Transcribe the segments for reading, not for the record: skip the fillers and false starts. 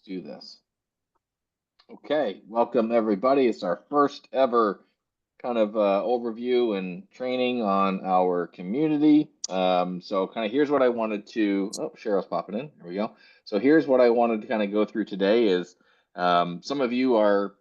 do this. Okay, welcome everybody. It's our first ever kind of overview and training on our community. So kind of here's what I wanted to, oh, Cheryl's popping in. There we go. So here's what I wanted to kind of go through today is some of you are,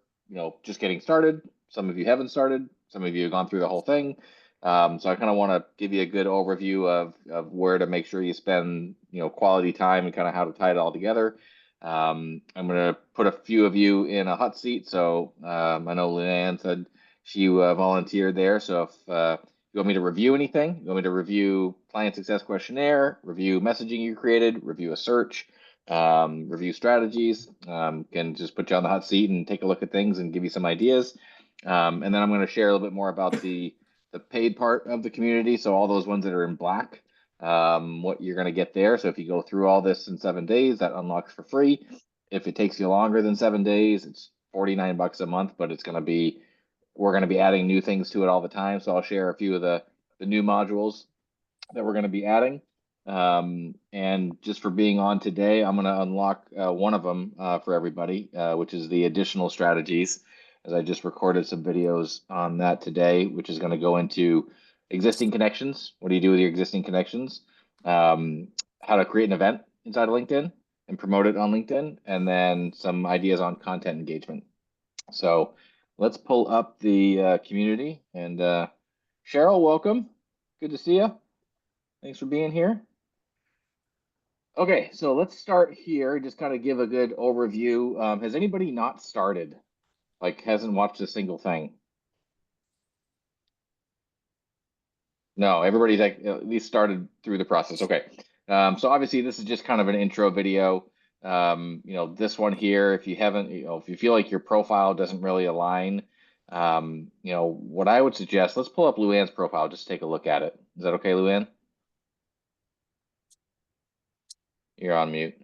just getting started. Some of you haven't started. Some of you have gone through the whole thing. So I kind of want to give you a good overview of where to make sure you spend, quality time and kind of how to tie it all together. I'm going to put a few of you in a hot seat. So I know Leanne said she volunteered there. So if you want me to review anything, you want me to review client success questionnaire, review messaging you created, review a search, review strategies, can just put you on the hot seat and take a look at things and give you some ideas. And then I'm going to share a little bit more about the paid part of the community. So all those ones that are in black, what you're going to get there. So if you go through all this in 7 days, that unlocks for free. If it takes you longer than 7 days, it's $49 a month, but we're going to be adding new things to it all the time. So I'll share a few of the new modules that we're going to be adding. And just for being on today, I'm going to unlock one of them for everybody, which is the additional strategies, as I just recorded some videos on that today, which is going to go into existing connections. What do you do with your existing connections? How to create an event inside of LinkedIn and promote it on LinkedIn, and then some ideas on content engagement. So let's pull up the community. And Cheryl, welcome. Good to see you. Thanks for being here. Okay, so let's start here. Just kind of give a good overview. Has anybody not started? Like, hasn't watched a single thing? No, everybody's like at least started through the process. Okay. So obviously this is just kind of an intro video. This one here, if you haven't, if you feel like your profile doesn't really align, what I would suggest, let's pull up Luann's profile, just take a look at it. Is that okay, Luann? You're on mute.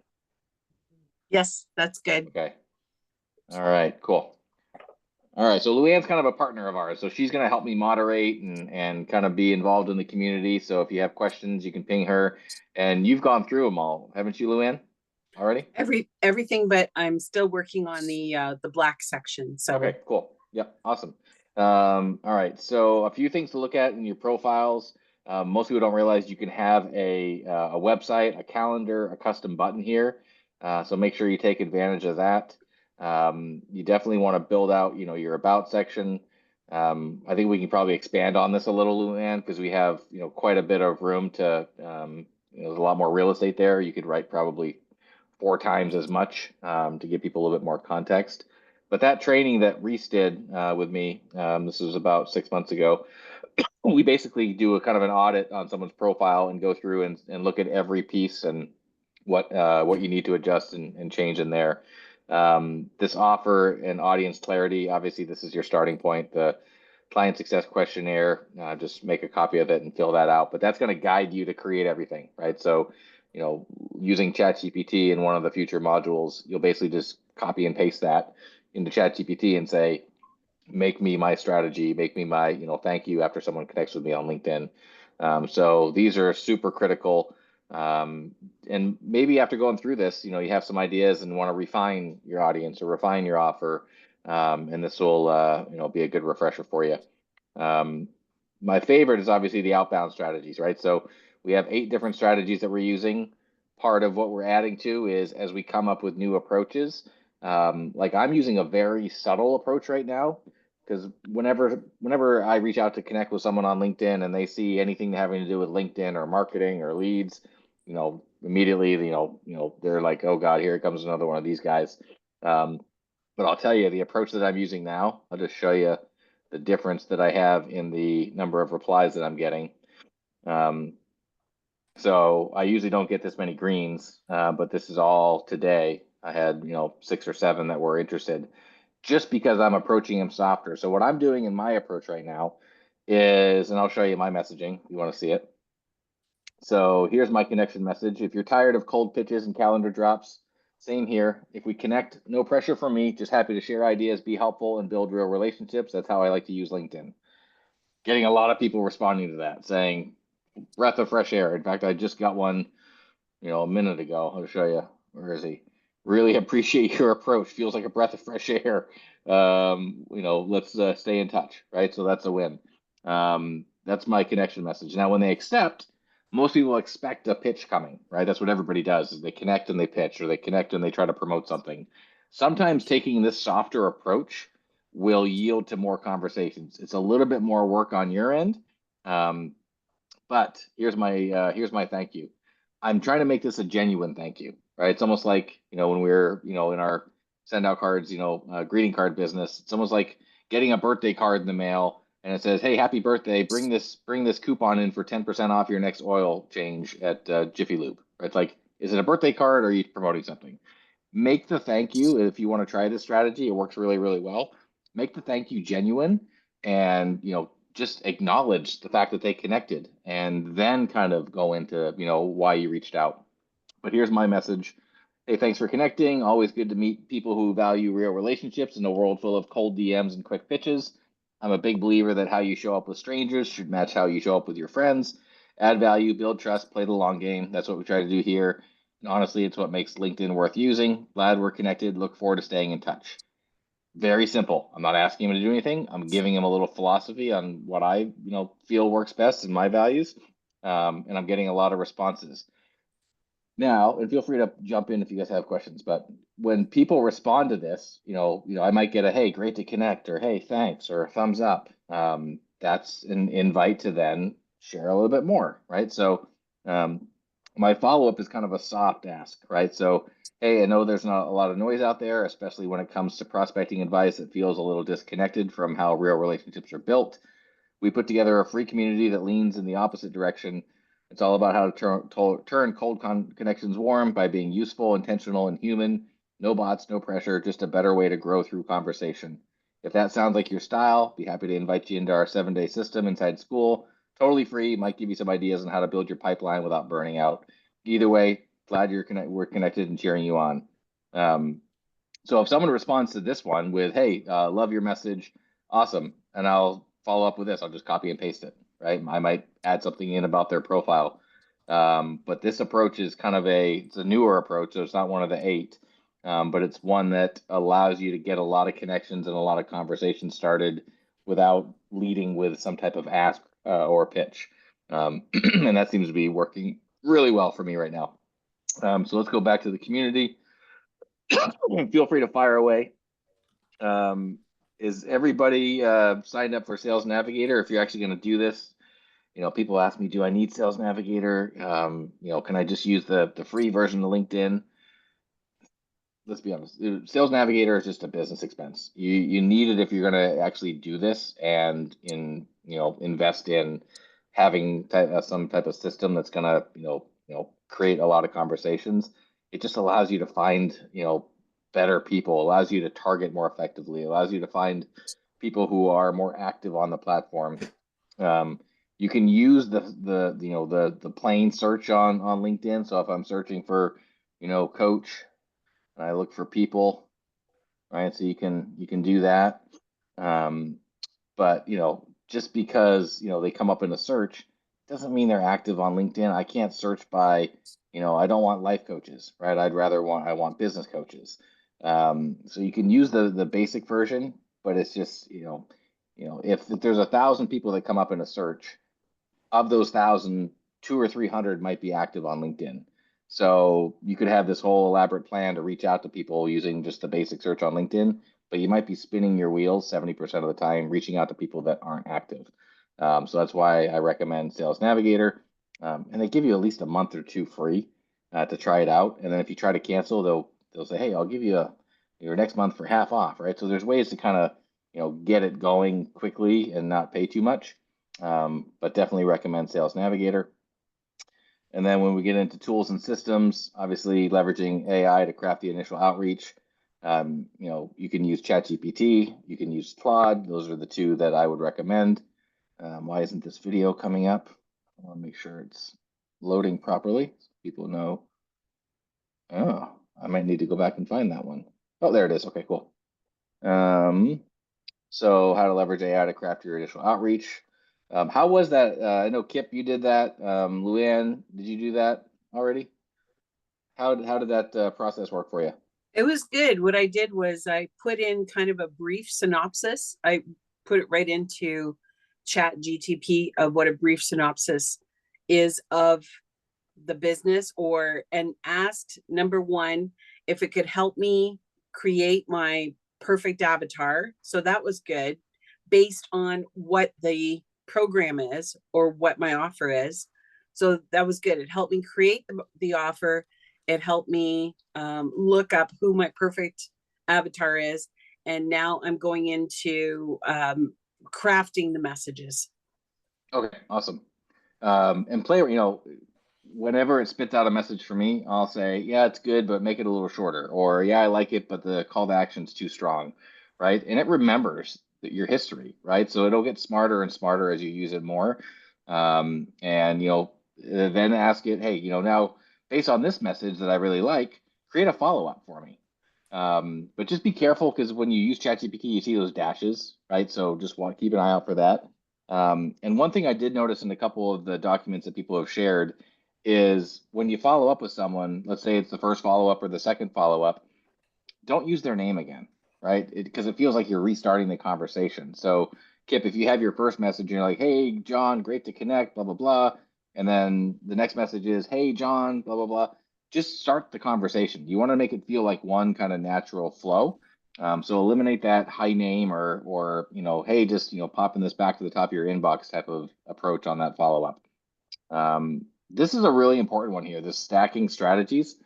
Yes, that's good. Okay. All right, cool. All right, so Luann's kind of a partner of ours, so she's going to help me moderate and kind of be involved in the community. So if you have questions, you can ping her. And you've gone through them all, haven't you, Luann? Already? Everything, but I'm still working on the black section. So okay, cool. Yep, awesome. All right, so a few things to look at in your profiles. Most people don't realize you can have a website, a calendar, a custom button here. So make sure you take advantage of that. You definitely want to build out, your about section. I think we can probably expand on this a little, Luann, because we have, quite a bit of room to, there's a lot more real estate there. You could write probably 4 times as much to give people a little bit more context. But that training that Reese did with me, this was about 6 months ago, we basically do a kind of an audit on someone's profile and go through and look at every piece and what you need to adjust and change in there. This offer and audience clarity, obviously this is your starting point. The client success questionnaire, just make a copy of it and fill that out. But that's going to guide you to create everything, right? So, using ChatGPT in one of the future modules, you'll basically just copy and paste that into ChatGPT and say, make me my strategy, make me my, thank you after someone connects with me on LinkedIn. So these are super critical. And maybe after going through this, you have some ideas and want to refine your audience or refine your offer. And this will, be a good refresher for you. My favorite is obviously the outbound strategies, right? So we have 8 different strategies that we're using. Part of what we're adding to is as we come up with new approaches, like I'm using a very subtle approach right now, because whenever I reach out to connect with someone on LinkedIn and they see anything having to do with LinkedIn or marketing or leads, immediately, they're like, oh God, here comes another one of these guys. But I'll tell you the approach that I'm using now, I'll just show you the difference that I have in the number of replies that I'm getting. So I usually don't get this many greens, but this is all today. I had, 6 or 7 that were interested just because I'm approaching them softer. So what I'm doing in my approach right now is, and I'll show you my messaging if you want to see it. So here's my connection message. If you're tired of cold pitches and calendar drops, same here. If we connect, no pressure from me, just happy to share ideas, be helpful, and build real relationships. That's how I like to use LinkedIn. Getting a lot of people responding to that, saying, breath of fresh air. In fact, I just got one, a minute ago. I'll show you. Where is he? Really appreciate your approach. Feels like a breath of fresh air. Let's stay in touch, right? So that's a win. That's my connection message. Now, when they accept, most people expect a pitch coming, right? That's what everybody does is they connect and they pitch, or they connect and they try to promote something. Sometimes taking this softer approach will yield to more conversations. It's a little bit more work on your end, um, but here's my thank you. I'm trying to make this a genuine thank you, right? It's almost like, when we're, in our send out cards, greeting card business. It's almost like getting a birthday card in the mail and it says, "Hey, happy birthday. Bring this coupon in for 10% off your next oil change at Jiffy Lube." It's like, is it a birthday card or are you promoting something? Make the thank you if you want to try this strategy. It works really, really well. Make the thank you genuine and, just acknowledge the fact that they connected and then kind of go into, why you reached out. But here's my message. Hey, thanks for connecting. Always good to meet people who value real relationships in a world full of cold DMs and quick pitches. I'm a big believer that how you show up with strangers should match how you show up with your friends. Add value, build trust, play the long game. That's what we try to do here. And honestly, it's what makes LinkedIn worth using. Glad we're connected. Look forward to staying in touch. Very simple. I'm not asking him to do anything. I'm giving him a little philosophy on what I, feel works best and my values. And I'm getting a lot of responses. Now, and feel free to jump in if you guys have questions, but when people respond to this, I might get a hey, great to connect, or hey, thanks, or thumbs up. That's an invite to then share a little bit more, right? So my follow-up is kind of a soft ask, right? So, hey, I know there's not a lot of noise out there, especially when it comes to prospecting advice that feels a little disconnected from how real relationships are built. We put together a free community that leans in the opposite direction. It's all about how to turn cold connections warm by being useful, intentional, and human. No bots, no pressure, just a better way to grow through conversation. If that sounds like your style, be happy to invite you into our 7-day system inside Skool. Totally free, might give you some ideas on how to build your pipeline without burning out. Either way, glad we're connected and cheering you on. Um, so if someone responds to this one with, "Hey, love your message, awesome," and I'll follow up with this, I'll just copy and paste it, right? I might add something in about their profile. But this approach is kind of it's a newer approach, so it's not one of the 8, but it's one that allows you to get a lot of connections and a lot of conversations started without leading with some type of ask or pitch. And that seems to be working really well for me right now. So let's go back to the community. Feel free to fire away. Um, is everybody signed up for Sales Navigator? If you're actually going to do this, people ask me, do I need Sales Navigator? Can I just use the free version of LinkedIn? Let's be honest. Sales Navigator is just a business expense. You need it if you're going to actually do this and invest in having some type of system that's going to create a lot of conversations. It just allows you to find better people, allows you to target more effectively, allows you to find people who are more active on the platform. You can use the plain search on LinkedIn. So if I'm searching for coach and I look for people, right? So you can do that. Um, but just because they come up in a search doesn't mean they're active on LinkedIn. I can't search by, I don't want life coaches, right? I want business coaches. So you can use the basic version, but it's just, if there's 1,000 people that come up in a search, of those 1,000, 200 or 300 might be active on LinkedIn. So you could have this whole elaborate plan to reach out to people using just the basic search on LinkedIn, but you might be spinning your wheels 70% of the time, reaching out to people that aren't active. So that's why I recommend Sales Navigator. And they give you at least a month or two free to try it out. And then if you try to cancel, they'll say, "Hey, I'll give you your next month for half off," right? So there's ways to kind of get it going quickly and not pay too much. But definitely recommend Sales Navigator. And then when we get into tools and systems, obviously leveraging AI to craft the initial outreach. You can use ChatGPT, you can use Claude. Those are the two that I would recommend. Why isn't this video coming up? I want to make sure it's loading properly so people know. Oh, I might need to go back and find that one. Oh, there it is. Okay, cool. So how to leverage AI to craft your initial outreach. How was that? I know Kip, you did that. Luann, did you do that already? How did that process work for you? It was good. What I did was I put in kind of a brief synopsis. I put it right into Chat GTP of what a brief synopsis is of the business, or and asked number one if it could help me create my perfect avatar. So that was good based on what the program is or what my offer is. So that was good. It helped me create the offer. It helped me look up who my perfect avatar is. And now I'm going into crafting the messages. Okay, awesome. And play, whenever it spits out a message for me, I'll say, yeah, it's good, but make it a little shorter. Or, yeah, I like it, but the call to action's too strong, right? And it remembers your history, right? So it'll get smarter and smarter as you use it more. And, then ask it, hey, now based on this message that I really like, create a follow-up for me. But just be careful because when you use ChatGPT, you see those dashes, right? So just keep an eye out for that. And one thing I did notice in a couple of the documents that people have shared is when you follow up with someone, let's say it's the first follow up or the second follow up, don't use their name again, right? Because it feels like you're restarting the conversation. So, Kip, if you have your first message, and you're like, hey, John, great to connect, blah, blah, blah. And then the next message is, hey, John, blah, blah, blah. Just start the conversation. You want to make it feel like one kind of natural flow. So eliminate that high name or hey, just popping this back to the top of your inbox type of approach on that follow up. This is a really important one here. This stacking strategies.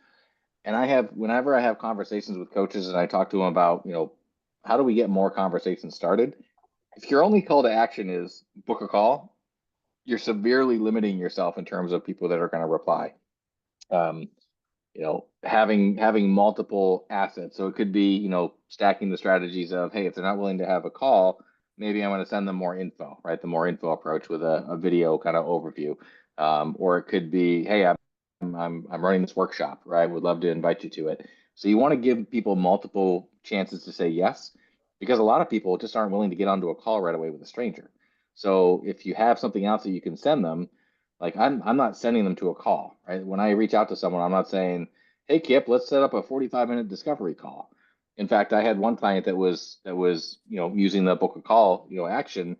And whenever I have conversations with coaches and I talk to them about, how do we get more conversations started? If your only call to action is book a call, you're severely limiting yourself in terms of people that are going to reply. Um, having multiple assets. So it could be, stacking the strategies of, hey, if they're not willing to have a call, maybe I'm going to send them more info, right? The more info approach with a video kind of overview. Or it could be, hey, I'm running this workshop, right? Would love to invite you to it. So you want to give people multiple chances to say yes, because a lot of people just aren't willing to get onto a call right away with a stranger. So if you have something else that you can send them, like I'm not sending them to a call, right? When I reach out to someone, I'm not saying, "Hey Kip, let's set up a 45-minute discovery call." In fact, I had one client that was using the book a call action,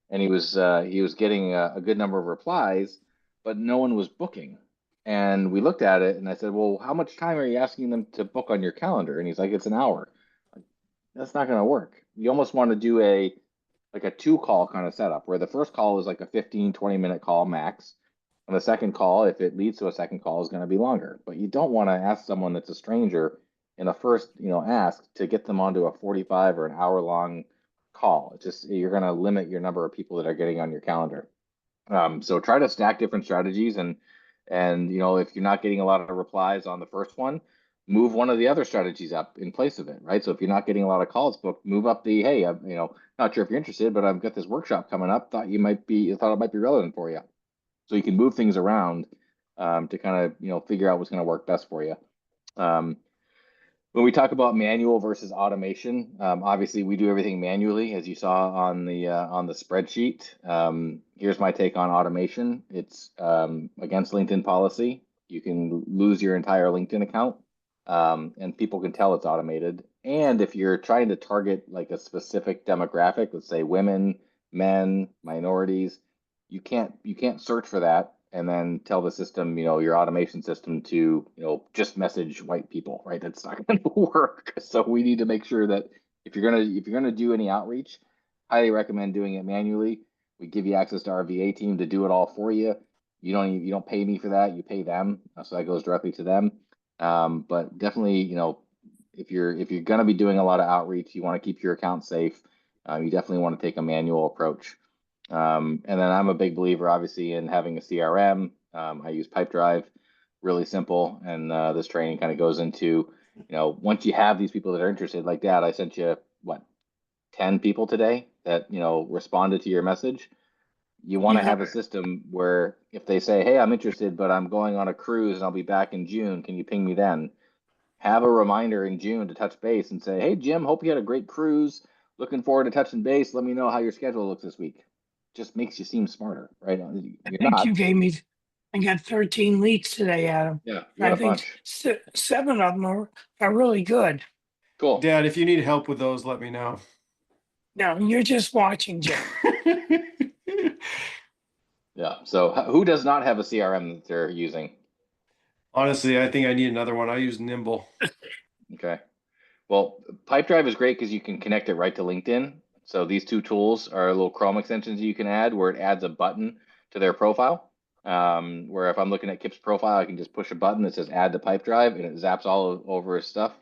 and he was getting a good number of replies, but no one was booking. And we looked at it, and I said, "Well, how much time are you asking them to book on your calendar?" And he's like, "It's an hour." Like, that's not going to work. You almost want to do a two call kind of setup where the first call is like a 15, 20-minute call max. And the second call, if it leads to a second call, is going to be longer. But you don't want to ask someone that's a stranger in the first, ask to get them onto a 45 or an hour long call. It's just you're going to limit your number of people that are getting on your calendar. So try to stack different strategies and if you're not getting a lot of replies on the first one, move one of the other strategies up in place of it, right? So if you're not getting a lot of calls booked, move up the hey, I'm not sure if you're interested, but I've got this workshop coming up. Thought it might be relevant for you. So you can move things around to kind of figure out what's going to work best for you. Um, when we talk about manual versus automation, obviously we do everything manually, as you saw on the spreadsheet. Here's my take on automation. It's against LinkedIn policy. You can lose your entire LinkedIn account, and people can tell it's automated. And if you're trying to target like a specific demographic, let's say women, men, minorities, you can't search for that and then tell the system, your automation system to, just message white people, right? That's not going to work. So we need to make sure that if you're gonna do any outreach, highly recommend doing it manually. We give you access to our VA team to do it all for you. You don't pay me for that. You pay them, so that goes directly to them. But definitely, if you're gonna be doing a lot of outreach, you want to keep your account safe. You definitely want to take a manual approach. And then I'm a big believer, obviously, in having a CRM. I use Pipedrive, really simple. And this training kind of goes into, once you have these people that are interested, like that, I sent you, what, 10 people today that, responded to your message. You want to Yeah, have a system where if they say, hey, I'm interested, but I'm going on a cruise and I'll be back in June, can you ping me then? Have a reminder in June to touch base and say, hey, Jim, hope you had a great cruise. Looking forward to touching base. Let me know how your schedule looks this week. Just makes you seem smarter, right? You're thank you, not, but Jamie. I got 13 leads today, Adam. Yeah, you And got I a think bunch. 7 of them are really good. Cool. Dad, if you need help with those, let me know. Now, you're just watching, Jim. Yeah. So who does not have a CRM that they're using? Honestly, I think I need another one. I use Nimble. Okay. Well, Pipedrive is great because you can connect it right to LinkedIn. So these two tools are little Chrome extensions you can add where it adds a button to their profile. Where if I'm looking at Kip's profile, I can just push a button that says add to Pipedrive and it zaps all over his stuff.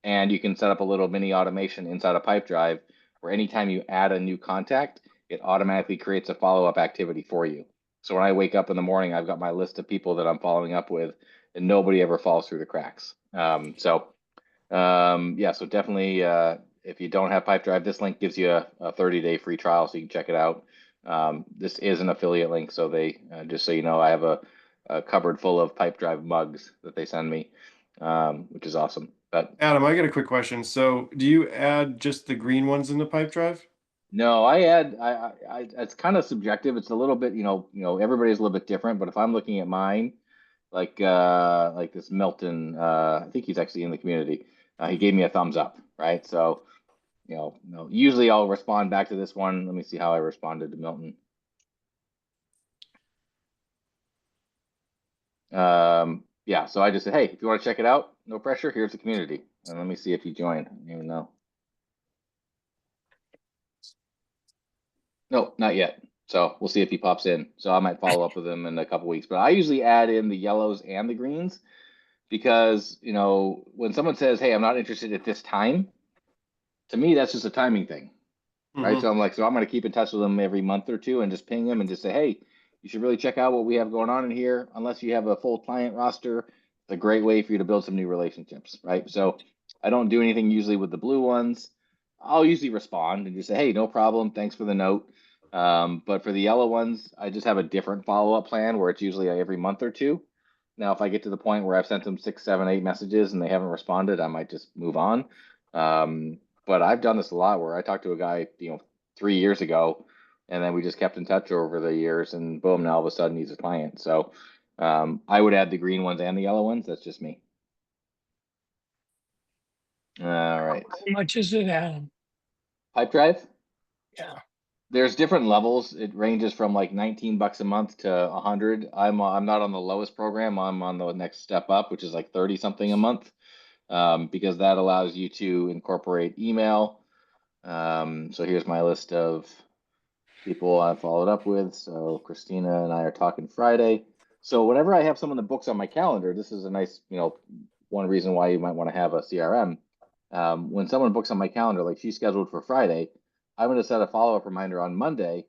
And you can set up a little mini automation inside of Pipedrive where anytime you add a new contact, it automatically creates a follow-up activity for you. So when I wake up in the morning, I've got my list of people that I'm following up with, and nobody ever falls through the cracks. Yeah, so definitely, if you don't have Pipedrive, this link gives you a 30-day free trial, so you can check it out. This is an affiliate link, so they just so you know, I have a cupboard full of Pipedrive mugs that they send me, which is awesome. But Adam, I got a quick question. So, do you add just the green ones in the pipe drive? no, I add, it's kind of subjective. It's a little bit, everybody's a little bit different. But if I'm looking at mine, like this Milton, I think he's actually in the community. He gave me a thumbs up, right? So. Usually I'll respond back to this one. Let me see how I responded to Milton. Yeah, so I just said, hey, if you want to check it out, no pressure, here's the community. And let me see if he joined. I don't even know. No, not yet. So we'll see if he pops in. So I might follow up with him in a couple weeks. But I usually add in the yellows and the greens because, when someone says, hey, I'm not interested at this time, to me, that's just a timing thing. Right. So I'm like, so I'm going to keep in touch with them every month or two and just ping them and just say, hey, you should really check out what we have going on in here. Unless you have a full client roster, it's a great way for you to build some new relationships. Right. So I don't do anything usually with the blue ones. I'll usually respond and just say, hey, no problem. Thanks for the note. But for the yellow ones, I just have a different follow-up plan where it's usually every month or two. Now, if I get to the point where I've sent them 6, 7, 8 messages and they haven't responded, I might just move on. But I've done this a lot where I talked to a guy, 3 years ago, and then we just kept in touch over the years, and boom, now all of a sudden he's a client. So I would add the green ones and the yellow ones. That's just me. All right. How much is it, Adam? Pipedrive? Yeah. There's different levels. It ranges from like $19 a month to 100. I'm not on the lowest program. I'm on the next step up, which is like 30 something a month, because that allows you to incorporate email. So here's my list of people I followed up with. So Christina and I are talking Friday. So whenever I have someone that books on my calendar, this is a nice, one reason why you might want to have a CRM. When someone books on my calendar, like she's scheduled for Friday, I'm going to set a follow-up reminder on Monday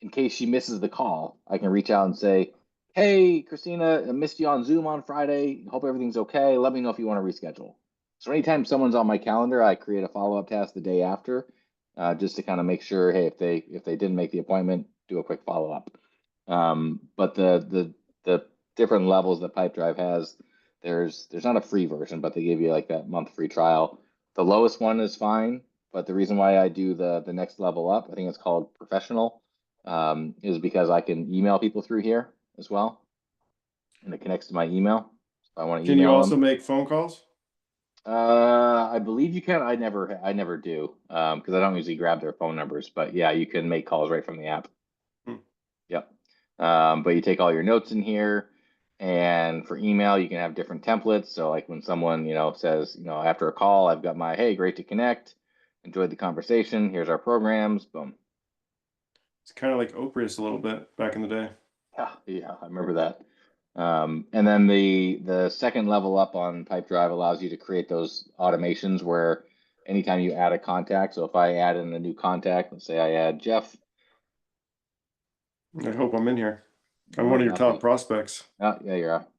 in case she misses the call. I can reach out and say, hey, Christina, I missed you on Zoom on Friday. Hope everything's okay. Let me know if you want to reschedule. So anytime someone's on my calendar, I create a follow-up task the day after, just to kind of make sure, hey, if they didn't make the appointment, do a quick follow-up. But the different levels that Pipedrive has, there's not a free version, but they give you like that month free trial. The lowest one is fine, but the reason why I do the next level up, I think it's called professional, is because I can email people through here as well, and it connects to my email. If I want to Can you email also them. make phone calls? I believe you can. I never do, because I don't usually grab their phone numbers. But yeah, you can make calls right from the app. Yep. But you take all your notes in here, and for email, you can have different templates. So like when someone, says, after a call, I've got my, hey, great to connect, enjoyed the conversation. Here's our programs. Boom. It's kind of like Oprah's a little bit back in the day. Yeah, I remember that. And then the second level up on Pipedrive allows you to create those automations where anytime you add a contact, so if I add in a new contact, let's say I add Jeff. I hope I'm in here. I'm one of your top prospects. Oh, yeah, you're up.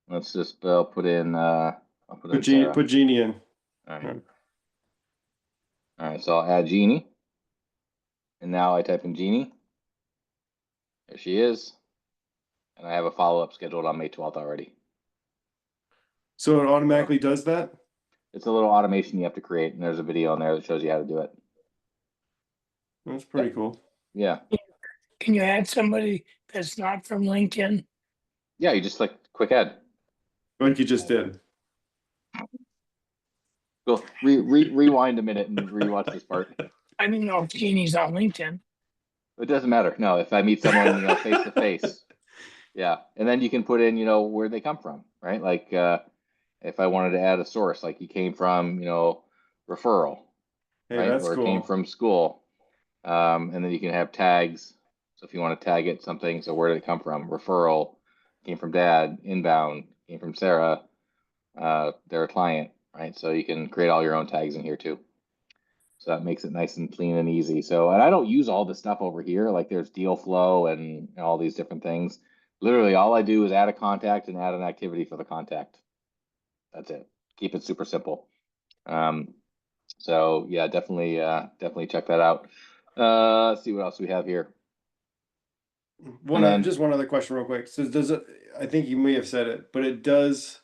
Let's just put in I'll put Jeannie in. All right. All right, so I'll add Jeannie. And now I type in Jeannie. There she is. And I have a follow-up scheduled on May 12th already. So it automatically does that? It's a little automation you have to create, and there's a video on there that shows you how to do it. That's pretty cool. Yeah. Can you add somebody that's not from LinkedIn? Yeah, you just click quick add. Like you just did. Go rewind a minute and rewatch this part. I didn't know if Jeannie's on LinkedIn. It doesn't matter. No, if I meet someone, face to face. Yeah. And then you can put in, where they come from, right? Like if I wanted to add a source, like he came from, referral, Hey, right? that's Or it came cool. from school. And then you can have tags. So if you want to tag it something, so where did it come from? Referral, came from dad, inbound, came from Sarah, they're a client, right? So you can create all your own tags in here too. So that makes it nice and clean and easy. So, and I don't use all this stuff over here. Like there's deal flow and all these different things. Literally, all I do is add a contact and add an activity for the contact. That's it. Keep it super simple. So yeah, definitely check that out. Let's see what else we have here. Just one other question real quick. So does it, I think you may have said it, but it does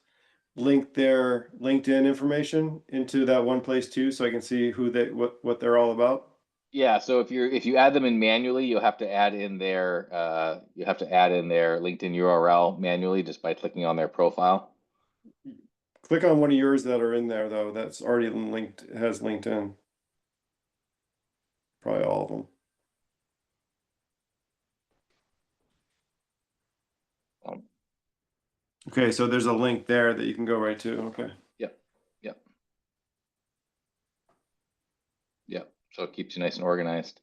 link their LinkedIn information into that one place too, so I can see what they're all about? Yeah, so if you add them in manually, you'll have to add in their LinkedIn URL manually just by clicking on their profile. Click on one of yours that are in there though, that's already linked, has LinkedIn. Probably all of them. Um, Okay, so there's a link there that you can go right to. Okay. Yep. So it keeps you nice and organized.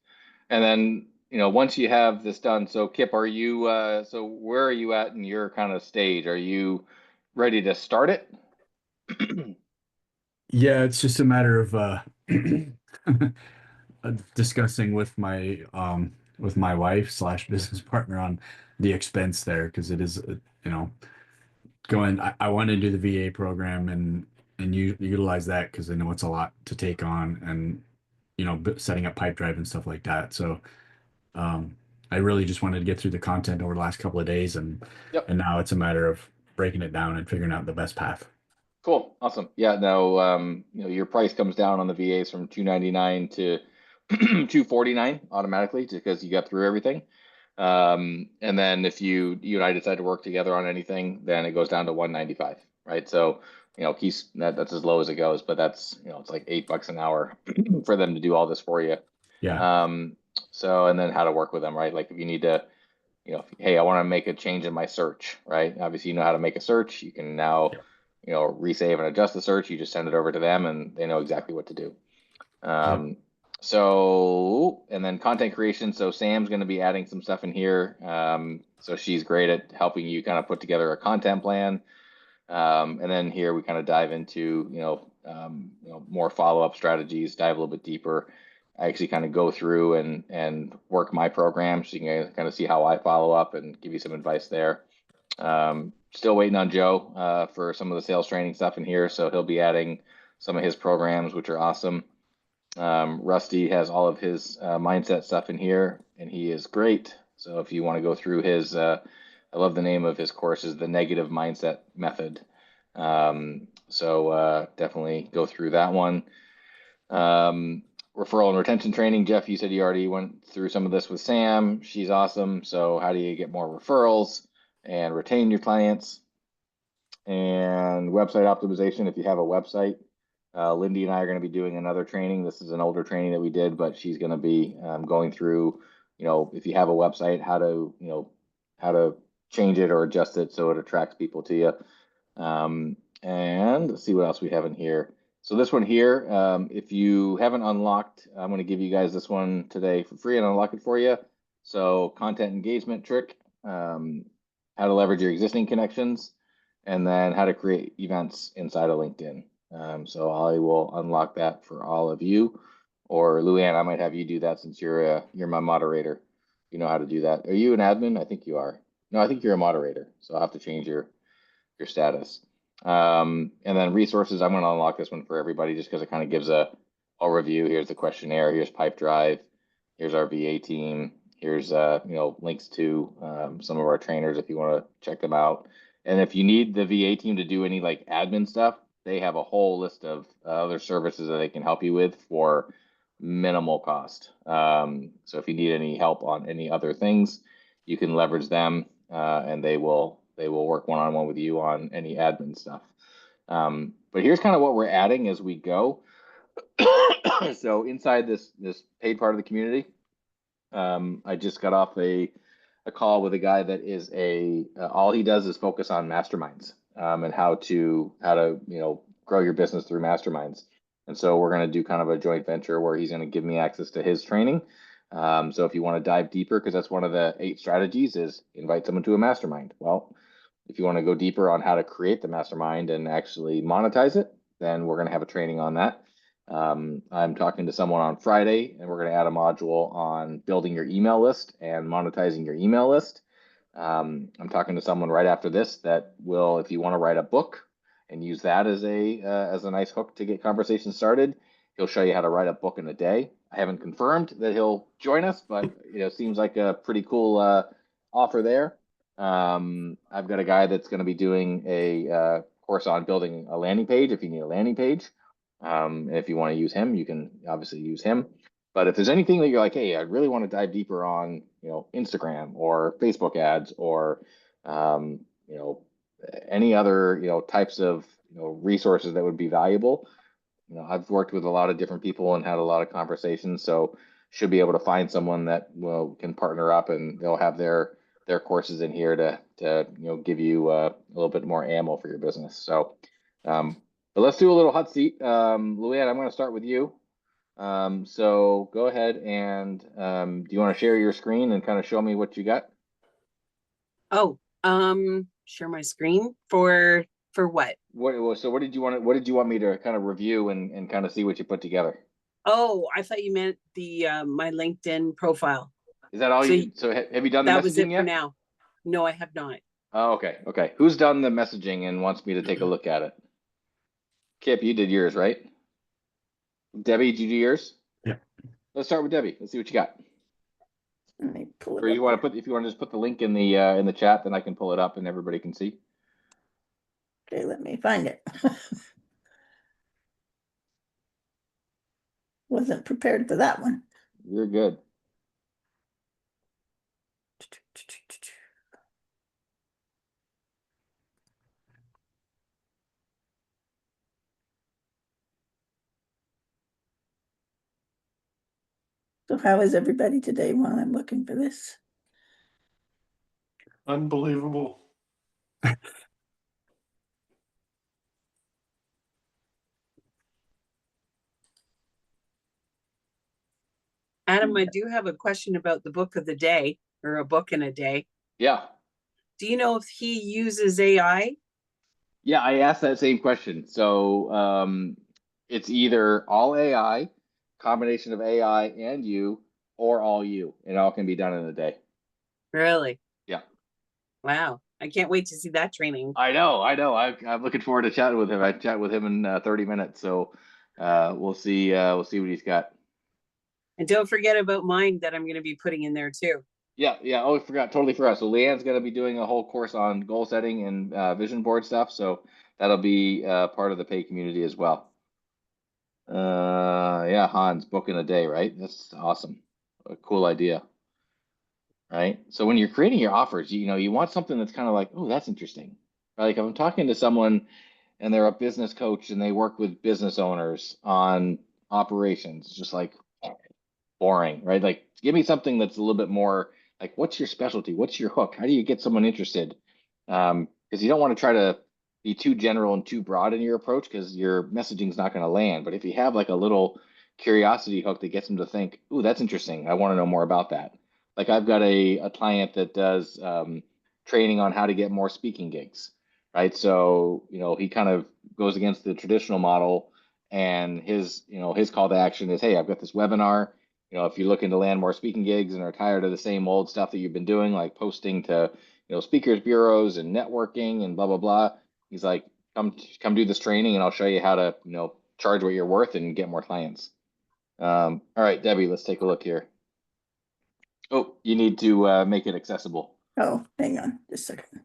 And then, once you have this done, so Kip, are you so where are you at in your kind of stage? Are you ready to start it? Yeah, it's just a matter of discussing with my wife slash business partner on the expense there because it is you know going I want to do the VA program and utilize that because I know it's a lot to take on and setting up pipe drive and stuff like that. So I really just wanted to get through the content over the last couple of days Yep. and now it's a matter of breaking it down and figuring out the best path. Cool. Awesome. Yeah, no, your price comes down on the VAs from 299 to 249 automatically just because you got through everything. And then if you and I decide to work together on anything, then it goes down to 195, right? So, that's as low as it goes, but that's, it's like $8 an hour for them to do all this for you. Yeah. So, and then how to work with them, right? Like if you need to, hey, I want to make a change in my search, right? Obviously, you know how to make a search. You can now, resave and adjust the search. You just send it over to them and they know exactly what to do. So, and then content creation. So Sam's going to be adding some stuff in here. So she's great at helping you kind of put together a content plan. And then here we kind of dive into, more follow-up strategies, dive a little bit deeper. I actually kind of go through and work my program so you can kind of see how I follow up and give you some advice there. Still waiting on Joe for some of the sales training stuff in here. So he'll be adding some of his programs, which are awesome. Rusty has all of his mindset stuff in here, and he is great. So if you want to go through his, I love the name of his course is the Negative Mindset Method. So definitely go through that one. Referral and retention training. Jeff, you said you already went through some of this with Sam. She's awesome. So how do you get more referrals and retain your clients? And website optimization. If you have a website, Lindy and I are going to be doing another training. This is an older training that we did, but she's going to be going through, if you have a website, how to change it or adjust it so it attracts people to you. And let's see what else we have in here. So this one here, if you haven't unlocked, I'm going to give you guys this one today for free and unlock it for you. So content engagement trick, how to leverage your existing connections, and then how to create events inside of LinkedIn. So I will unlock that for all of you, or Luann, I might have you do that since you're my moderator. You know how to do that. Are you an admin? I think you are. No, I think you're a moderator. So I'll have to change your status. And then resources, I'm going to unlock this one for everybody just because it kind of gives a overview. Here's the questionnaire. Here's Pipe Drive. Here's our VA team. Here's links to some of our trainers if you want to check them out. And if you need the VA team to do any like admin stuff, they have a whole list of other services that they can help you with for minimal cost. So if you need any help on any other things, you can leverage them and they will they will work one-on-one with you on any admin stuff. But here's kind of what we're adding as we go. So inside this paid part of the community, I just got off a call with a guy that is all he does is focus on masterminds, and how to grow your business through masterminds. And so we're going to do kind of a joint venture where he's going to give me access to his training. So if you want to dive deeper, because that's one of the 8 strategies, is invite someone to a mastermind. Well, if you want to go deeper on how to create the mastermind and actually monetize it, then we're going to have a training on that. I'm talking to someone on Friday, and we're going to add a module on building your email list and monetizing your email list. I'm talking to someone right after this that will, if you want to write a book and use that as a nice hook to get conversation started, he'll show you how to write a book in a day. I haven't confirmed that he'll join us, but seems like a pretty cool offer there. I've got a guy that's going to be doing a course on building a landing page if you need a landing page. If you want to use him, you can obviously use him. But if there's anything that you're like, hey, I really want to dive deeper on, Instagram or Facebook ads or, any other, types of, resources that would be valuable. I've worked with a lot of different people and had a lot of conversations, so should be able to find someone that can partner up, and they'll have their courses in here to give you a little bit more ammo for your business. So, but let's do a little hot seat. Luann, I'm going to start with you. So go ahead and do you want to share your screen and kind of show me what you got? Oh, share my screen for what? So what did you want me to kind of review and kind of see what you put together? Oh, I thought you meant the my LinkedIn profile. Is that all So have you done the that was it messaging yet? for now. No, I have not. Oh, okay. Okay. Who's done the messaging and wants me to take a look at it? Kip, you did yours, right? Debbie, did you do yours? Yeah. Let's start with Debbie. Let's see what you got. Let me pull Or it you up. want to if you want to just put the link in the chat, then I can pull it up and everybody can see. Okay, let me find it. Wasn't prepared for that one. You're good. So how is everybody today while I'm looking for this? Unbelievable. Adam, I do have a question about the book of the day, or a book in a day. Yeah. Do you know if he uses AI? Yeah, I asked that same question. So it's either all AI, combination of AI and you, or all you. It all can be done in a day. Really? Yeah. Wow. I can't wait to see that training. I know. I'm looking forward to chatting with him. I chat with him in 30 minutes. So we'll see what he's got. And don't forget about mine that I'm going to be putting in there too. Yeah. Oh, totally forgot. So Leanne's going to be doing a whole course on goal setting and vision board stuff. So that'll be part of the pay community as well. Yeah, Hans, book in a day, right? That's awesome. A cool idea. Right. So when you're creating your offers, you want something that's kind of like, oh, that's interesting. Like if I'm talking to someone and they're a business coach and they work with business owners on operations, just like boring, right? Like give me something that's a little bit more like, what's your specialty? What's your hook? How do you get someone interested? Because you don't want to try to be too general and too broad in your approach because your messaging is not going to land. But if you have like a little curiosity hook that gets them to think, ooh, that's interesting. I want to know more about that. Like I've got a client that does training on how to get more speaking gigs, right? So, he kind of goes against the traditional model, and his call to action is, hey, I've got this webinar. If you're looking to land more speaking gigs and are tired of the same old stuff that you've been doing, like posting to, speakers bureaus and networking and blah, blah, blah. He's like, come do this training and I'll show you how to, charge what you're worth and get more clients. All right, Debbie, let's take a look here. Oh, you need to make it accessible. Oh, hang on just a second.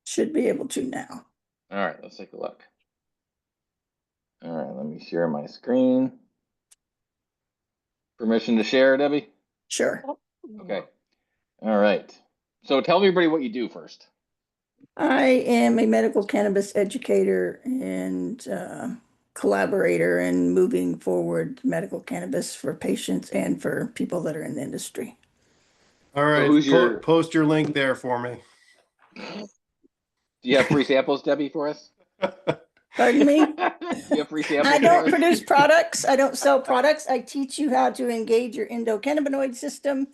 Should be able to now. All right, let's take a look. All right, let me share my screen. Permission to share, Debbie? Sure. Okay. All right. So tell everybody what you do first. I am a medical cannabis educator and collaborator in moving forward medical cannabis for patients and for people that are in the industry. All right, who's your- post your link there for me. Do you have free samples, Debbie, for us? Pardon me? Do you have free samples I don't for us? produce products. I don't sell products. I teach you how to engage your endocannabinoid system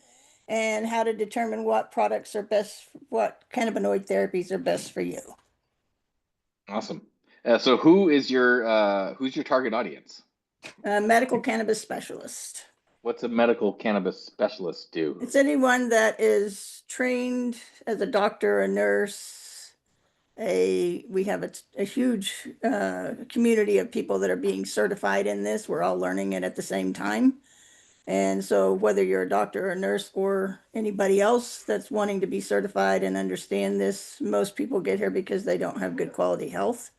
and how to determine what products are best, what cannabinoid therapies are best for you. Awesome. So who's your target audience? A medical cannabis specialist. What's a medical cannabis specialist do? It's anyone that is trained as a doctor, a nurse. We have a huge community of people that are being certified in this. We're all learning it at the same time. And so whether you're a doctor or a nurse or anybody else that's wanting to be certified and understand this, most people get here because they don't have good quality health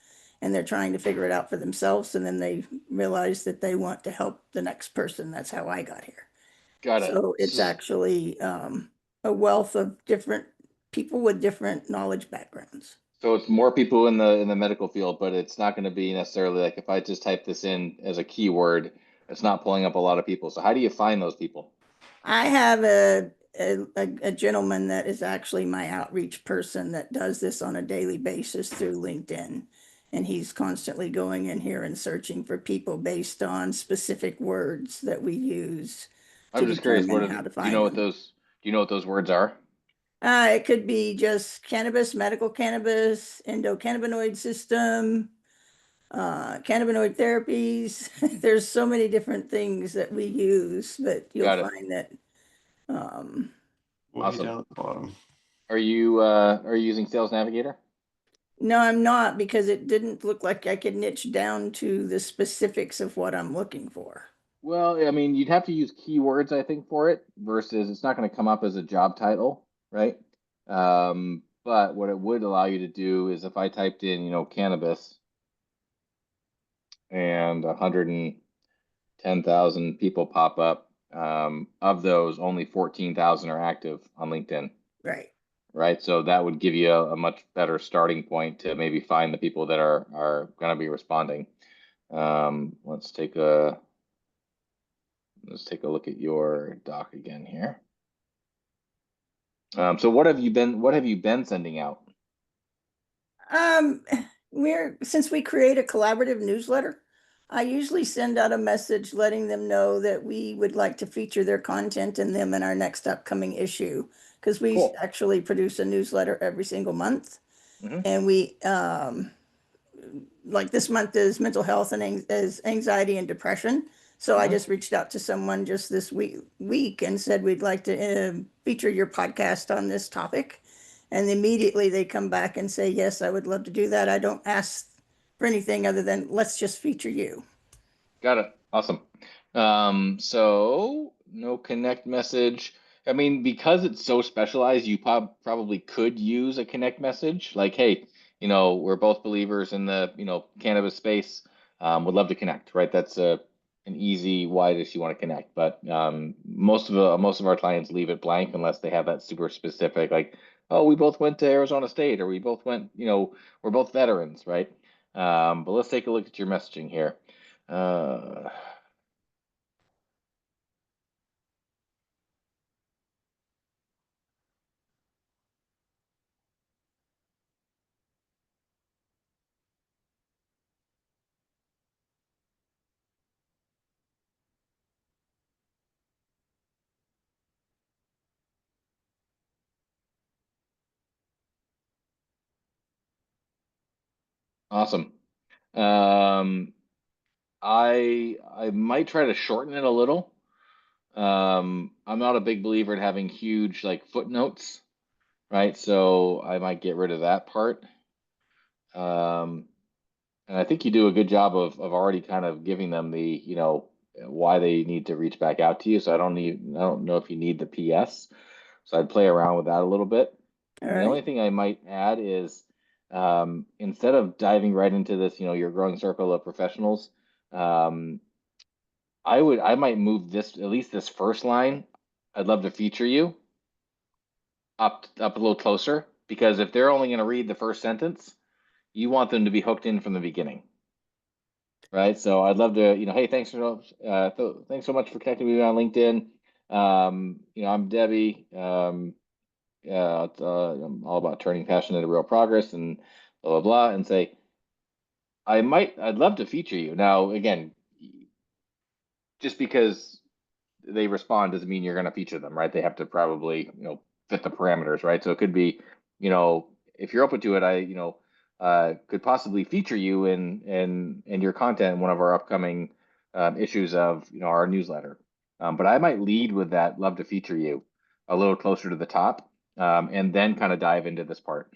and they're trying to figure it out for themselves. And then they realize that they want to help the next person. That's how I got here. Got it. So it's actually a wealth of different people with different knowledge backgrounds. So it's more people in the medical field, but it's not going to be necessarily like if I just type this in as a keyword, it's not pulling up a lot of people. So how do you find those people? I have a gentleman that is actually my outreach person that does this on a daily basis through LinkedIn. And he's constantly going in here and searching for people based on specific words that we use to I'm just curious, determine how to do you find know what them. those words are? It could be just cannabis, medical cannabis, endocannabinoid system, cannabinoid therapies. There's so many different things that we use, but you'll Got it. find that Way Awesome. down at the bottom. Are you using Sales Navigator? no, I'm not, because it didn't look like I could niche down to the specifics of what I'm looking for. Well, I mean, you'd have to use keywords, I think, for it versus it's not going to come up as a job title, right? But what it would allow you to do is if I typed in, cannabis and 110,000 people pop up, of those, only 14,000 are active on LinkedIn, Right. right? So that would give you a much better starting point to maybe find the people that are going to be responding. Let's take a look at your doc again here. So what have you been sending out? Since we create a collaborative newsletter, I usually send out a message letting them know that we would like to feature their content in our next upcoming issue. Because we Cool. actually produce a newsletter every single month. Mhm. And we, like this month is mental health and is anxiety and depression. So I Mhm. just reached out to someone just this week and said, we'd like to feature your podcast on this topic. And immediately they come back and say, yes, I would love to do that. I don't ask for anything other than let's just feature you. Got it. Awesome. So no connect message. I mean, because it's so specialized, you probably could use a connect message like, hey, we're both believers in the, cannabis space. Would love to connect, right? That's an easy, why does she want to connect? But most of our clients leave it blank unless they have that super specific, like, oh, we both went to Arizona State, or we both went, we're both veterans, right? But let's take a look at your messaging here. Awesome. I might try to shorten it a little. I'm not a big believer in having huge like footnotes, right? So I might get rid of that part. And I think you do a good job of already kind of giving them the, why they need to reach back out to you. So I don't know if you need the PS. So I'd play around with that a little bit. All And the only right. thing I might add is instead of diving right into this, your growing circle of professionals, um, I might move this, at least this first line. I'd love to feature you up a little closer, because if they're only going to read the first sentence, you want them to be hooked in from the beginning, right? So I'd love to, hey, thanks so much for connecting with me on LinkedIn. I'm Debbie. I'm all about turning passion into real progress and blah blah blah, and say, I'd love to feature you. Now, again, just because they respond doesn't mean you're going to feature them, right? They have to probably, fit the parameters, right? So it could be, if you're open to it, could possibly feature you in your content in one of our upcoming issues of, our newsletter. But I might lead with that, love to feature you a little closer to the top, and then kind of dive into this part.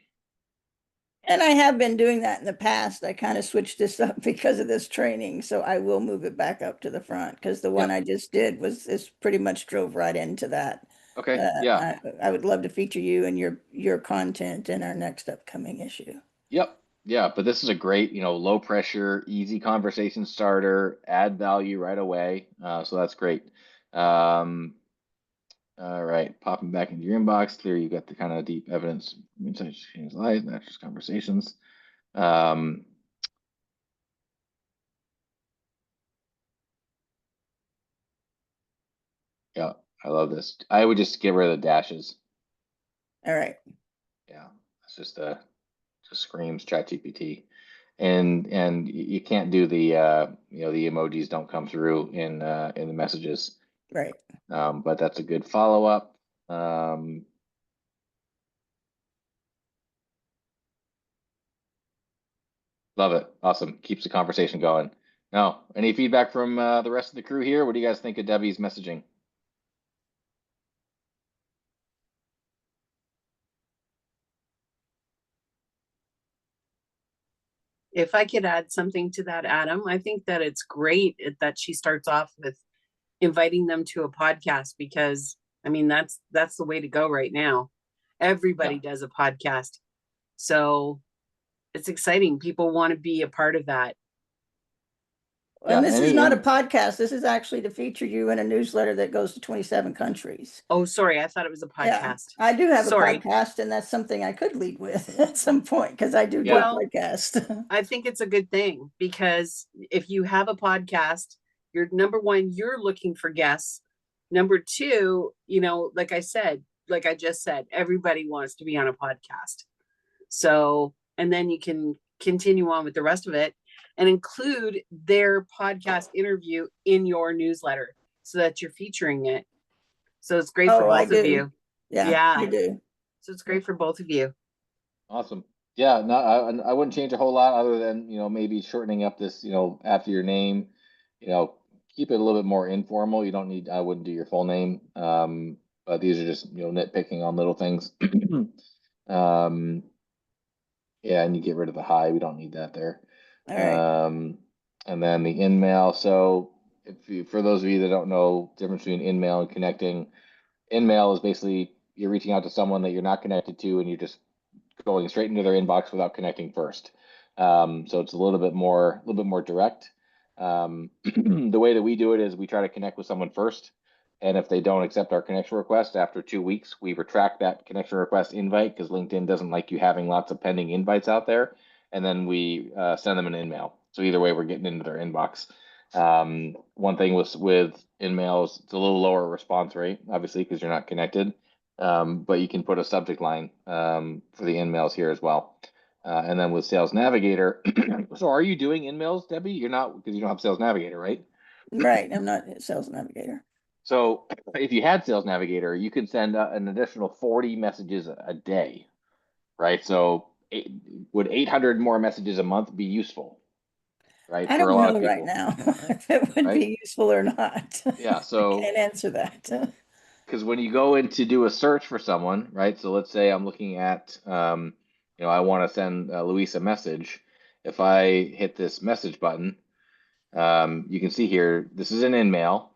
And I have been doing that in the past. I kind of switched this up because of this training, so I will move it back up to the front because the one Yep. I just did is pretty much drove right into that. Okay. Yeah. I would love to feature you and your content in our next upcoming issue. Yep. Yeah. But this is a great, low pressure, easy conversation starter, add value right away. So that's great. All right. Popping back into your inbox. Clear, you got the kind of deep evidence, insights, change life, not just conversations. Yeah, I love this. I would just get rid of the dashes. All right. Yeah, it's just screams ChatGPT, and you can't do the the emojis don't come through in the messages. Right. But that's a good follow up. Love it. Awesome. Keeps the conversation going. Now, any feedback from the rest of the crew here? What do you guys think of Debbie's messaging? If I could add something to that, Adam, I think that it's great that she starts off with inviting them to a podcast, because I mean that's the way to go right now. Everybody does a podcast. So it's exciting. People want to be a part of that. And this is not a podcast. This is actually to feature you in a newsletter that goes to 27 countries. Oh, sorry. I thought it was a podcast. Yeah, I do have a podcast, and that's something I could lead with at some point because I do a podcast. I think it's a good thing, because if you have a podcast, you're number one, you're looking for guests. Number two, like I just said, everybody wants to be on a podcast. So, and then you can continue on with the rest of it and include their podcast interview in your newsletter so that you're featuring it. So it's great for both of you. Yeah, I do. So it's great for both of you. Awesome. Yeah, no, I wouldn't change a whole lot other than, maybe shortening up this, after your name, keep it a little bit more informal. I wouldn't do your full name. But these are just, nitpicking on little things. Yeah, and you get rid of the hi. We don't need that there. All right. And then the in-mail. So for those of you that don't know the difference between in-mail and connecting, in-mail is basically you're reaching out to someone that you're not connected to, and you're just going straight into their inbox without connecting first. So it's a little bit more direct. The way that we do it is we try to connect with someone first, and if they don't accept our connection request after 2 weeks, we retract that connection request invite, because LinkedIn doesn't like you having lots of pending invites out there, and then we send them an in-mail. So either way, we're getting into their inbox. One thing with in-mails, it's a little lower response rate, obviously, because you're not connected. But you can put a subject line for the in-mails here as well. And then with Sales Navigator, so are you doing in-mails, Debbie? You're not, because you don't have Sales Navigator, right? Right, I'm not a Sales Navigator. So if you had Sales Navigator, you could send an additional 40 messages a day, right? So would 800 more messages a month be useful, right? I For a don't lot know of people, right now if it would be useful or not. Yeah, so I can't answer that. Because when you go in to do a search for someone, right? So let's say I'm looking at, I want to send Luis a message. If I hit this message button, you can see here, this is an in-mail,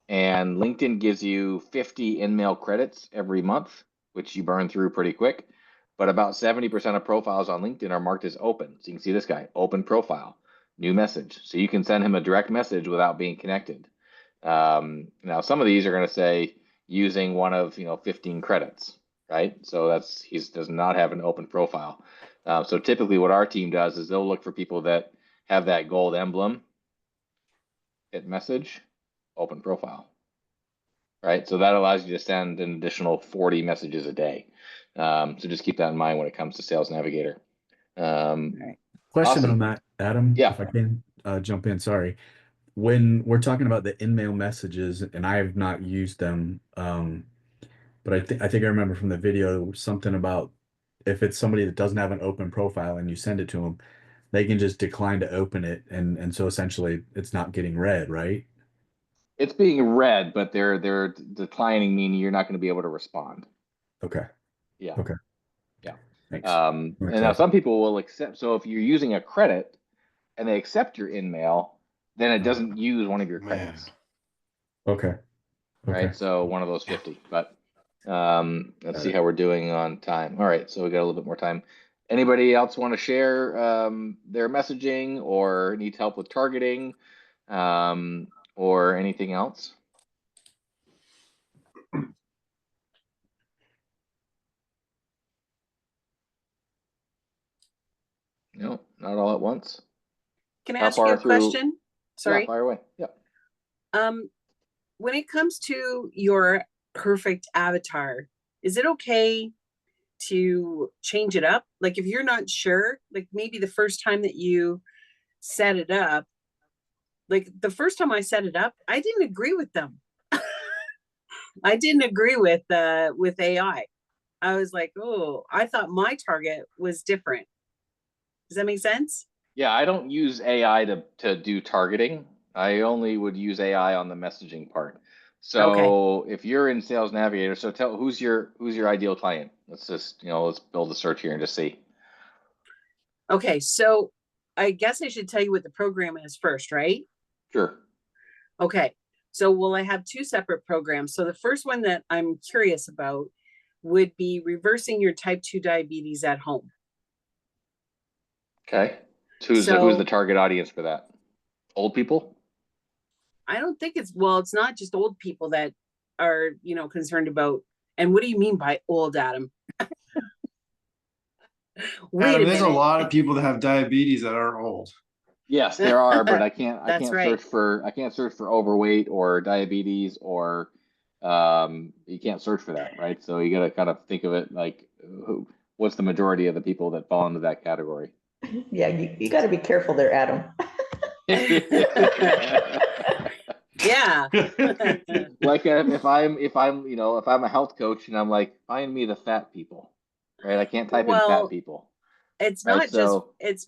and LinkedIn gives you 50 in-mail credits every month, which you burn through pretty quick. but about 70% of profiles on LinkedIn are marked as open. So you can see this guy, open profile, new message. So you can send him a direct message without being connected. Now some of these are going to say using one of 15 credits, right? So he does not have an open profile. So typically what our team does is they'll look for people that have that gold emblem, hit message, open profile, right? So that allows you to send an additional 40 messages a day. So just keep that in mind when it comes to Sales Navigator. Right. Question Awesome. on that, Adam, Yeah. if I can jump in, sorry. When we're talking about the in-mail messages, and I have not used them, but I think I remember from the video something about if it's somebody that doesn't have an open profile and you send it to them, they can just decline to open it, and so essentially it's not getting read, right? It's being read, but they're declining, meaning you're not going to be able to respond. Okay. Yeah. Okay. Yeah. Thanks. And now some people will accept. So if you're using a credit and they accept your in-mail, then it doesn't use one of your credits. Okay. Right. So one of those 50. But let's see how we're doing on time. All right. So we got a little bit more time. Anybody else want to share their messaging or needs help with targeting or anything else? No, not all at once. Can I How ask you far a through? question? Yeah, Sorry. fire away. Yeah. When it comes to your perfect avatar, is it okay to change it up? Like if you're not sure, like maybe the first time that you set it up, like the first time I set it up, I didn't agree with them. I didn't agree with AI. I was like, oh, I thought my target was different. Does that make sense? Yeah, I don't use AI to do targeting. I only would use AI on the messaging part. So if you're in Sales Navigator, so tell who's your ideal client? Let's just, let's build a search here and just see. Okay, so I guess I should tell you what the program is first, right? Sure. Okay, so will I have two separate programs? So the first one that I'm curious about would be reversing your type 2 diabetes at home. Okay. Who's the target audience for that? Old people? I don't think it's not just old people that are, concerned about. And what do you mean by old, Adam? Wait Adam, a there's a minute. lot of people that have diabetes that are old. Yes, there are, but I can't That's right. search for overweight or diabetes or you can't search for that, right? So you got to kind of think of it like what's the majority of the people that fall into that category? Yeah, you got to be careful there, Adam. Yeah. Like if I'm a health coach and I'm like, find me the fat people, right? I can't type in fat people. It's right?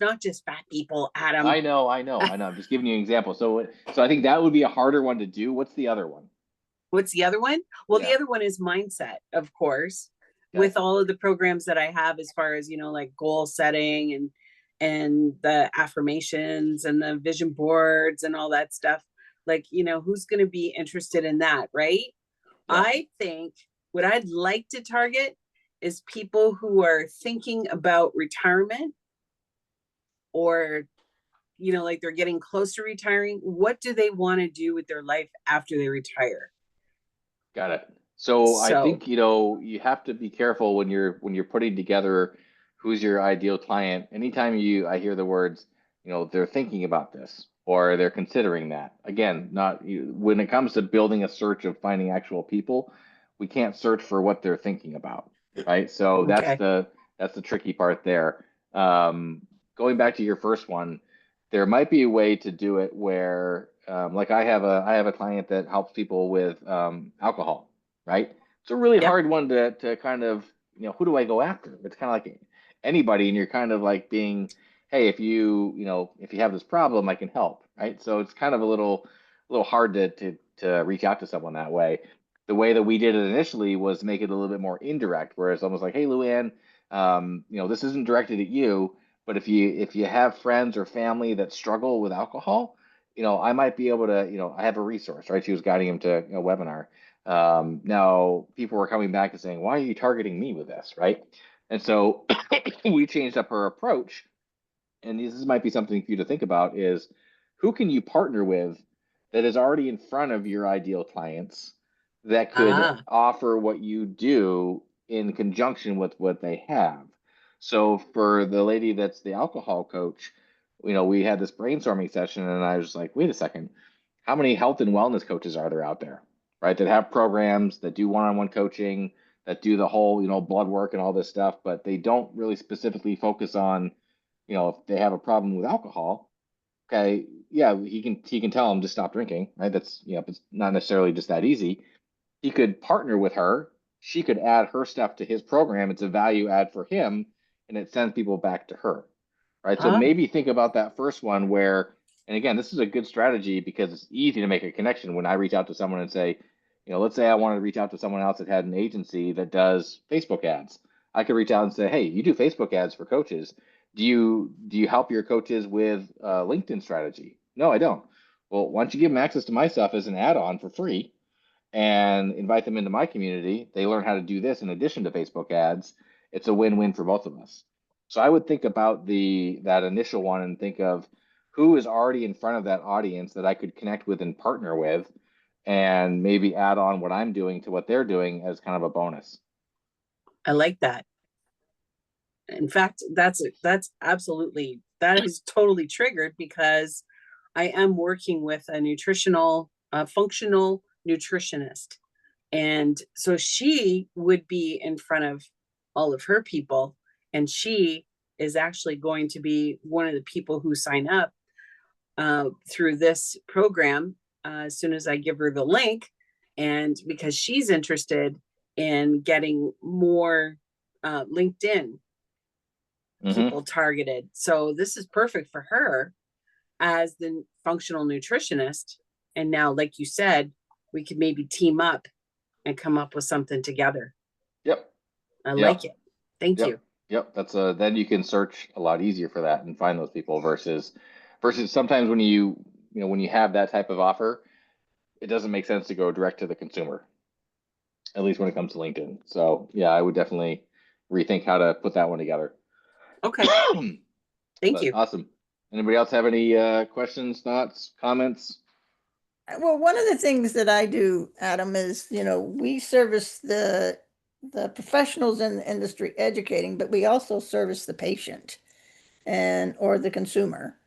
not just fat people, Adam. I know. I'm just giving you an example. So I think that would be a harder one to do. What's the other one? What's the other one? Well, Yeah. the other one is mindset, of course, Okay. with all of the programs that I have as far as, like goal setting and the affirmations and the vision boards and all that stuff. Like, who's going to be interested in that, right? Yeah. I think what I'd like to target is people who are thinking about retirement or, like they're getting close to retiring. What do they want to do with their life after they retire? Got it. So I think, you have to be careful when you're putting together who's your ideal client. Anytime I hear the words, they're thinking about this or they're considering that. Again, when it comes to building a search of finding actual people, we can't search for what they're thinking about, right? So Okay. that's the tricky part there. Going back to your first one, there might be a way to do it where, like I have a client that helps people with alcohol, right? It's a really hard one to kind of, who do I go after? It's kind of like anybody, and you're kind of like being, hey, if you have this problem, I can help, right? So it's kind of a little hard to reach out to someone that way. The way that we did it initially was make it a little bit more indirect, where it's almost like, hey, Luann, this isn't directed at you, but if you have friends or family that struggle with alcohol, I might be able to, I have a resource, right? She was guiding him to a webinar. Now people were coming back and saying, why are you targeting me with this, right? And so we changed up her approach. And this might be something for you to think about is who can you partner with that is already in front of your ideal clients that could Ah, offer what you do in conjunction with what they have. So for the lady that's the alcohol coach, we had this brainstorming session and I was like, wait a second, how many health and wellness coaches are there out there, right? That have programs that do one-on-one coaching, that do the whole, blood work and all this stuff, but they don't really specifically focus on, if they have a problem with alcohol, okay, yeah, he can tell them to stop drinking, right? That's, it's not necessarily just that easy. He could partner with her. She could add her stuff to his program. It's a value add for him, and it sends people back to her, right? So ah, maybe think about that first one where, and again, this is a good strategy because it's easy to make a connection when I reach out to someone and say, let's say I wanted to reach out to someone else that had an agency that does Facebook ads. I could reach out and say, hey, you do Facebook ads for coaches. Do you help your coaches with LinkedIn strategy? No, I don't. Well, why don't you give them access to my stuff as an add-on for free and invite them into my community? They learn how to do this in addition to Facebook ads. It's a win-win for both of us. So I would think about that initial one and think of who is already in front of that audience that I could connect with and partner with, and maybe add on what I'm doing to what they're doing as kind of a bonus. I like that. In fact, that's absolutely, that is totally triggered because I am working with a functional nutritionist. And so she would be in front of all of her people, and she is actually going to be one of the people who sign up through this program as soon as I give her the link. And because she's interested in getting more LinkedIn people targeted. So this is perfect for her as the functional nutritionist. And now, like you said, we could maybe team up and come up with something together. Yep. I Yep. like it. Thank Yep. you. Yep. Then you can search a lot easier for that and find those people versus sometimes when when you have that type of offer, it doesn't make sense to go direct to the consumer, at least when it comes to LinkedIn. So yeah, I would definitely rethink how to put that one together. Okay. Thank But you. awesome. Anybody else have any questions, thoughts, comments? Well, one of the things that I do, Adam, is, we service the professionals in the industry educating, but we also service the patient or the consumer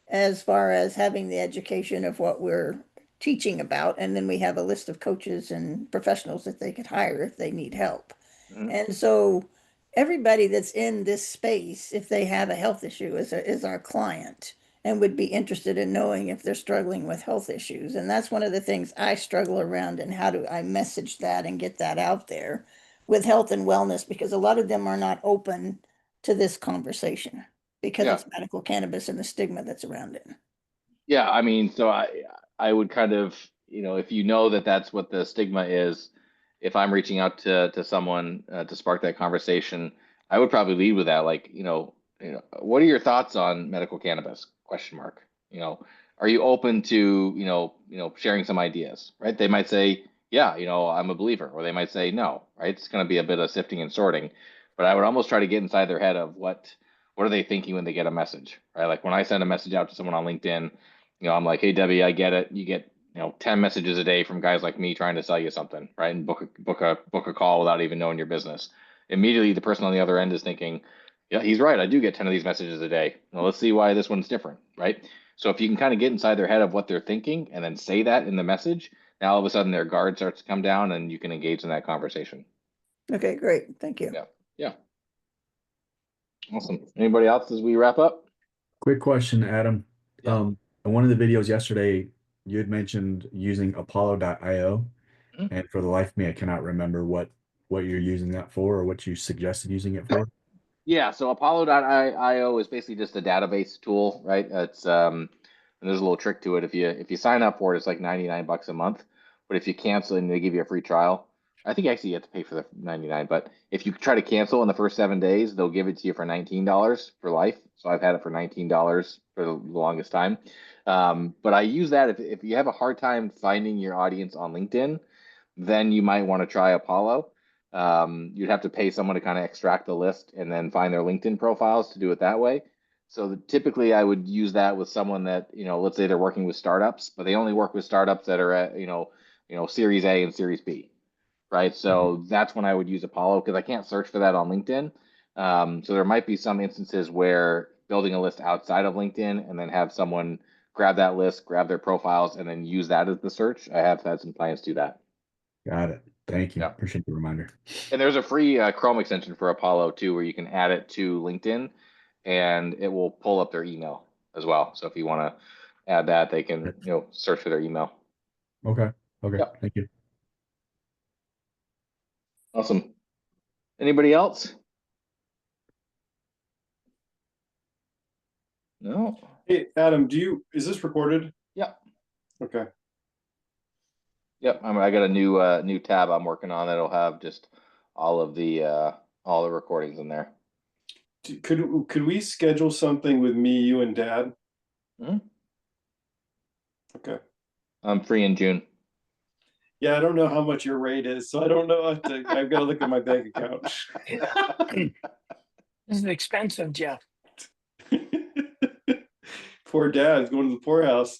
as far as having the education of what we're teaching about. And then we have a list of coaches and professionals that they could hire if they need help. Mhm. And so everybody that's in this space, if they have a health issue, is our client and would be interested in knowing if they're struggling with health issues. And that's one of the things I struggle around, and how do I message that and get that out there with health and wellness, because a lot of them are not open to this conversation because Yeah. it's medical cannabis and the stigma that's around it. Yeah, I mean, so I would kind of, if you know that that's what the stigma is, if I'm reaching out to someone to spark that conversation, I would probably lead with that, like, what are your thoughts on medical cannabis? Question mark. Are you open to, sharing some ideas, right? They might say, yeah, I'm a believer, or they might say no, right? It's going to be a bit of sifting and sorting, but I would almost try to get inside their head of what are they thinking when they get a message, right? Like when I send a message out to someone on LinkedIn, I'm like, hey, Debbie, I get it. You get, 10 messages a day from guys like me trying to sell you something, right? And book a call without even knowing your business. Immediately, the person on the other end is thinking, yeah, he's right. I do get 10 of these messages a day. Well, let's see why this one's different, right? So if you can kind of get inside their head of what they're thinking and then say that in the message, now all of a sudden their guard starts to come down and you can engage in that conversation. Okay, great. Thank you. Yeah. Yeah. Awesome. Anybody else as we wrap up? Quick question, Adam. Yeah. In one of the videos yesterday, you had mentioned using Apollo.io, Mhm. and for the life of me, I cannot remember what you're using that for or what you suggested using it for. Yeah, so Apollo.io is basically just a database tool, right? It's and there's a little trick to it. If you sign up for it, it's like $99 a month. But if you cancel and they give you a free trial, I think actually you have to pay for the 99. But if you try to cancel in the first 7 days, they'll give it to you for $19 for life. So I've had it for $19 for the longest time. But I use that if you have a hard time finding your audience on LinkedIn, then you might want to try Apollo. you'd have to pay someone to kind of extract the list and then find their LinkedIn profiles to do it that way. So typically I would use that with someone that, let's say they're working with startups, but they only work with startups that are at, Series A and Series B, right? So that's when I would use Apollo because I can't search for that on LinkedIn. So there might be some instances where building a list outside of LinkedIn and then have someone grab that list, grab their profiles, and then use that as the search. I have had some clients do that. Got it. Thank you. Yeah. Appreciate the reminder. And there's a free Chrome extension for Apollo too, where you can add it to LinkedIn and it will pull up their email as well. So if you want to add that, they can, search for their email. Okay. Yep. Thank you. Awesome. Anybody else? No. Hey, Adam, is this recorded? Yep. Okay. Yep. I got a new tab I'm working on that'll have just all the recordings in there. Could we schedule something with me, you, and Dad? Mm-hmm. Okay. I'm free in June. Yeah, I don't know how much your rate is, so I don't know. I've got to look at my bank account. This is expensive, Jeff. Poor Dad's going to the poorhouse.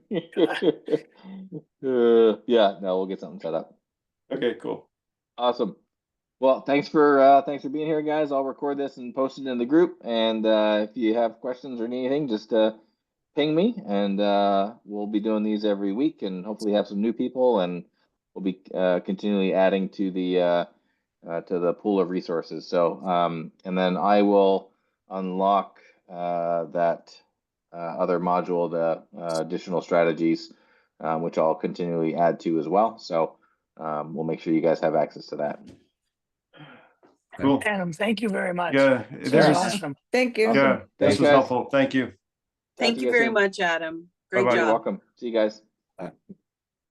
Yeah, no, we'll get something set up. Okay, cool. Awesome. Well, thanks for being here, guys. I'll record this and post it in the group. And if you have questions or need anything, just ping me, and we'll be doing these every week, and hopefully have some new people, and we'll be continually adding to the pool of resources. So, and then I will unlock that other module, the additional strategies, which I'll continually add to as well. So we'll make sure you guys have access to that. Cool. Adam, thank you very much. Yeah, This there's was awesome. Thank you. Awesome. yeah. Thanks, This was guys. helpful. Thank you. Thank Talk to you guys very soon. much, Adam. Great Bye-bye. You're job. welcome. See you guys.